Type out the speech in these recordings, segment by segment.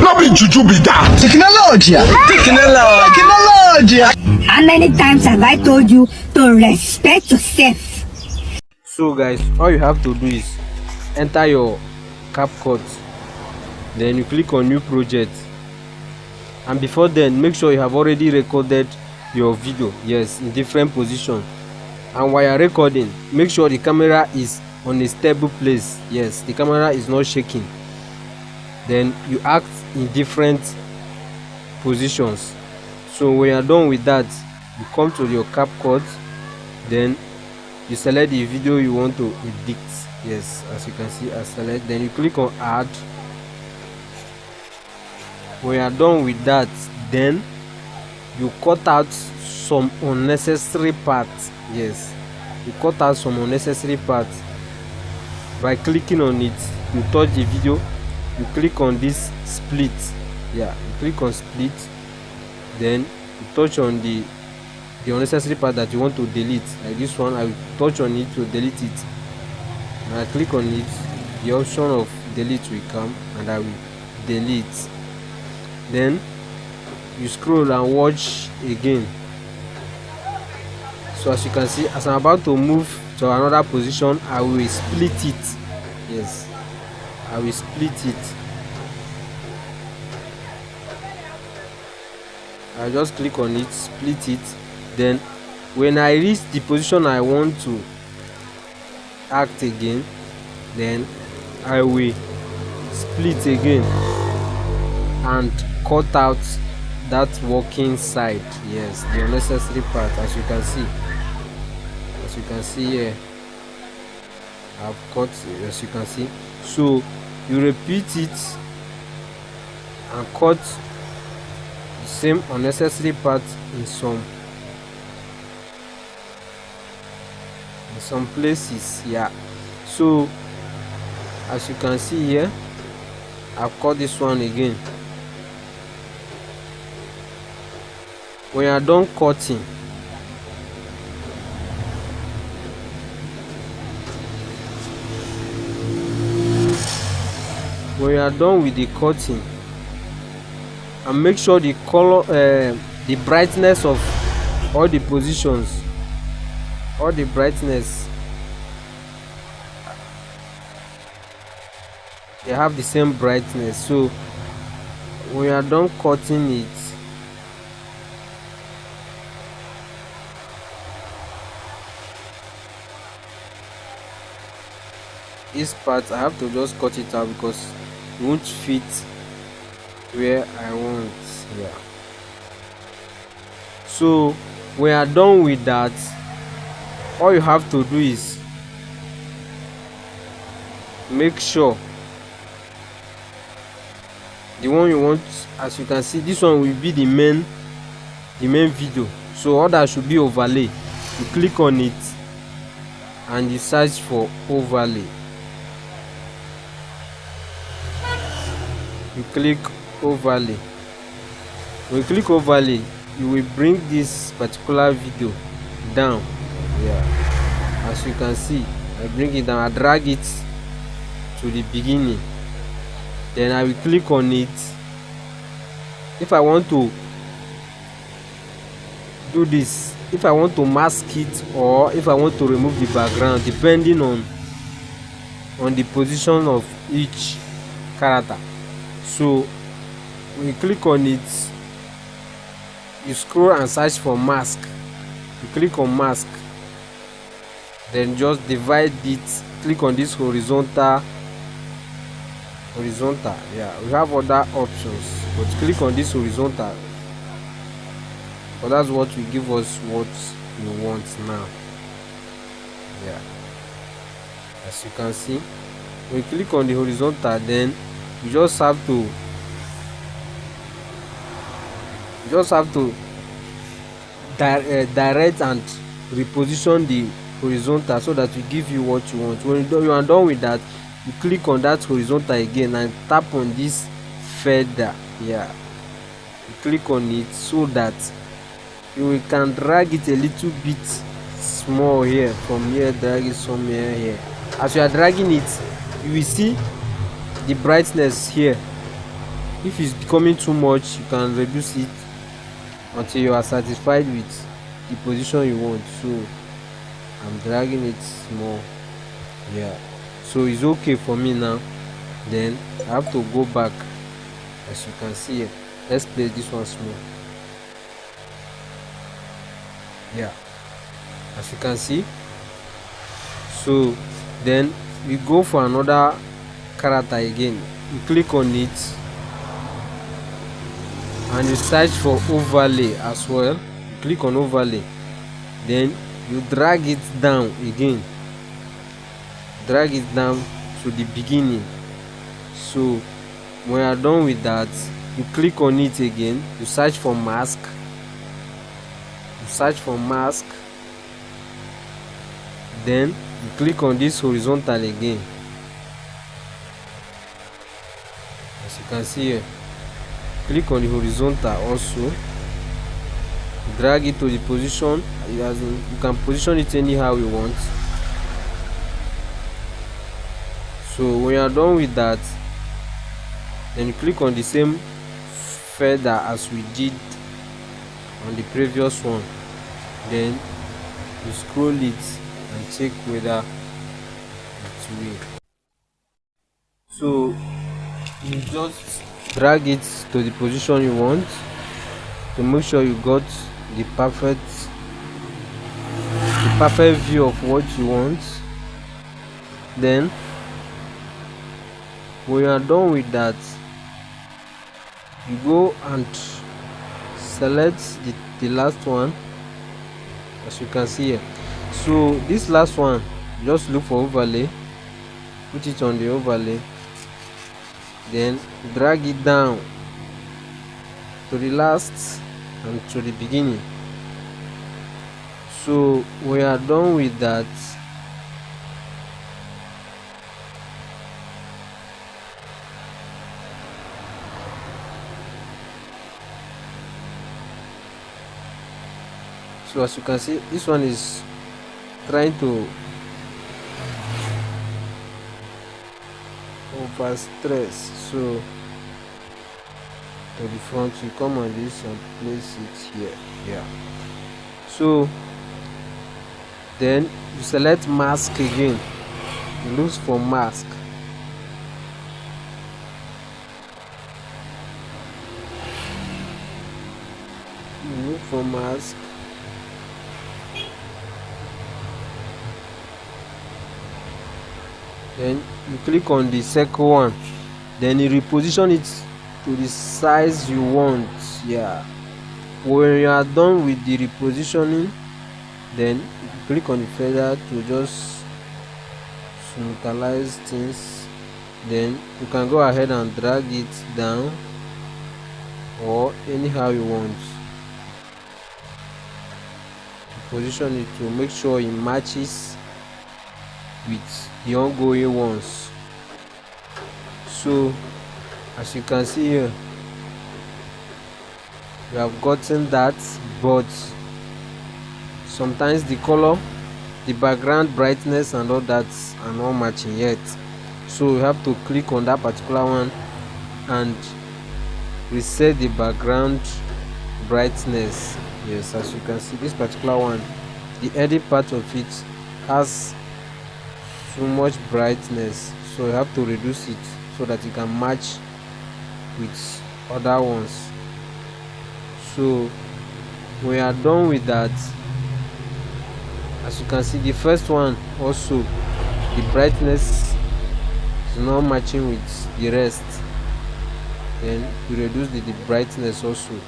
No be juju be that. Technology. How many times have I told you to respect yourself? So guys, all you have to do is enter your capcut, then you click on new project, and before then make sure you have already recorded your video, yes, in different position. And while you're recording, make sure the camera is on a stable place, yes, the camera is not shaking. Then you act in different positions. So when you're done with that, you come to your capcut, then you select the video you want to edit, yes, as you can see, I select, then you click on add. When you are done with that, then you cut out some unnecessary parts, yes, you cut out some unnecessary parts by clicking on it. You touch the video, you click on this split, yeah, you click on split, then you touch on the unnecessary part that you want to delete, like this one. I will touch on it to delete it, and I click on it, the option of delete will come, and I will delete. Then you scroll and watch again. So as you can see, as I'm about to move to another position, I will split it, yes, I will split it. I just click on it, split it. Then when I reach the position I want to act again, then I will split again and cut out that working side, yes, the unnecessary part. As you can see here, I've cut, as you can see. So you repeat it and cut the same unnecessary part in some places, yeah. So as you can see here, I've cut this one again. When you are done cutting, when you are done with the cutting, and make sure the color, the brightness of all the positions, all the brightness, they have the same brightness. So when you are done cutting it, this part I have to just cut it out because it won't fit where I want, yeah. So when you are done with that, all you have to do is make sure the one you want, as you can see, this one will be the main video. So all that should be overlay. You click on it and you search for overlay. You click overlay. When you click overlay, you will bring this particular video down, yeah. As you can see, I bring it down, I drag it to the beginning, then I will click on it. If I want to do this, if I want to mask it, or if I want to remove the background, depending on the position of each character. So when you click on it, you scroll and search for mask. You click on mask, then just divide it. Click on this horizontal, yeah. We have other options, but click on this horizontal, but that's what will give us what you want now, yeah. As you can see, when you click on the horizontal, then you just have to direct and reposition the horizontal so that we give you what you want. When you are done with that, you click on that horizontal again and tap on this feather, yeah. You click on it so that you can drag it a little bit small here, from here drag it somewhere here. As you are dragging it, you will see the brightness here. If it's becoming too much, you can reduce it until you are satisfied with the position you want. So I'm dragging it small. Yeah, so it's okay for me now. Then I have to go back. As you can see here, let's place this one small. Yeah, as you can see. So then we go for another character again. You click on it and you search for overlay as well. You click on overlay, then you drag it down again, drag it down to the beginning. So when you are done with that, you click on it again, you search for mask, then you click on this horizontal again. As you can see here, click on the horizontal also, drag it to the position, as in you can position it anyhow you want. So when you are done with that, then you click on the same feather as we did on the previous one, then you scroll it and check whether it will. So you just drag it to the position you want to make sure you got the perfect view of what you want. Then when you are done with that, you go and select the last one, as you can see here. So this last one, just look for overlay, put it on the overlay, then drag it down to the last and to the beginning. So we are done with that. So as you can see, this one is trying to over stress. So to the front, you come on this and place it here. Yeah, so then you select mask again, you look for mask, then you click on the second one, then you reposition it to the size you want. Yeah, when you are done with the repositioning, then you click on the feather to just smoothize things. Then you can go ahead and drag it down or anyhow you want. Position it to make sure it matches with the ongoing ones. So as you can see here, we have gotten that, but sometimes the color, the background brightness and all that are not matching yet. So you have to click on that particular one and reset the background brightness. Yes, as you can see, this particular one, the edit part of it has so much brightness, so you have to reduce it so that it can match with other ones. So we are done with that. As you can see, the first one also, the brightness is not matching with the rest, then you reduce the brightness also.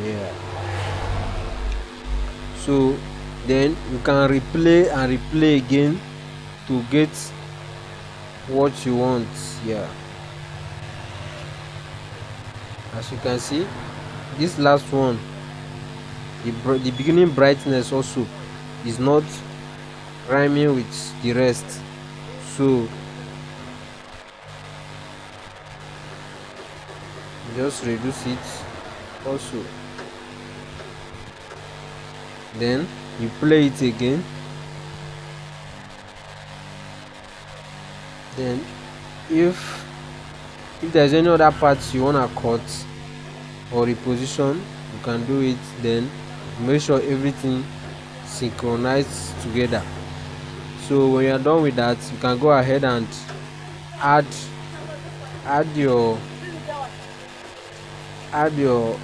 Yeah, so then you can replay and replay again to get what you want. Yeah, as you can see, this last one, the beginning brightness also is not rhyming with the rest, so just reduce it also. Then you play it again, then if If there's any other parts you want to cut or reposition, you can do it. Then make sure everything synchronized together. So when you're done with that, you can go ahead and add your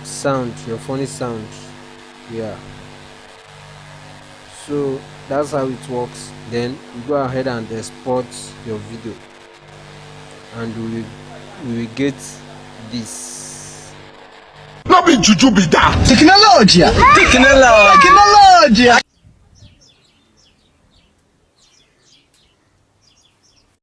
sound, your funny sound. Yeah, so that's how it works. Then you go ahead and export your video, and we will get this. No be juju be that. Technology.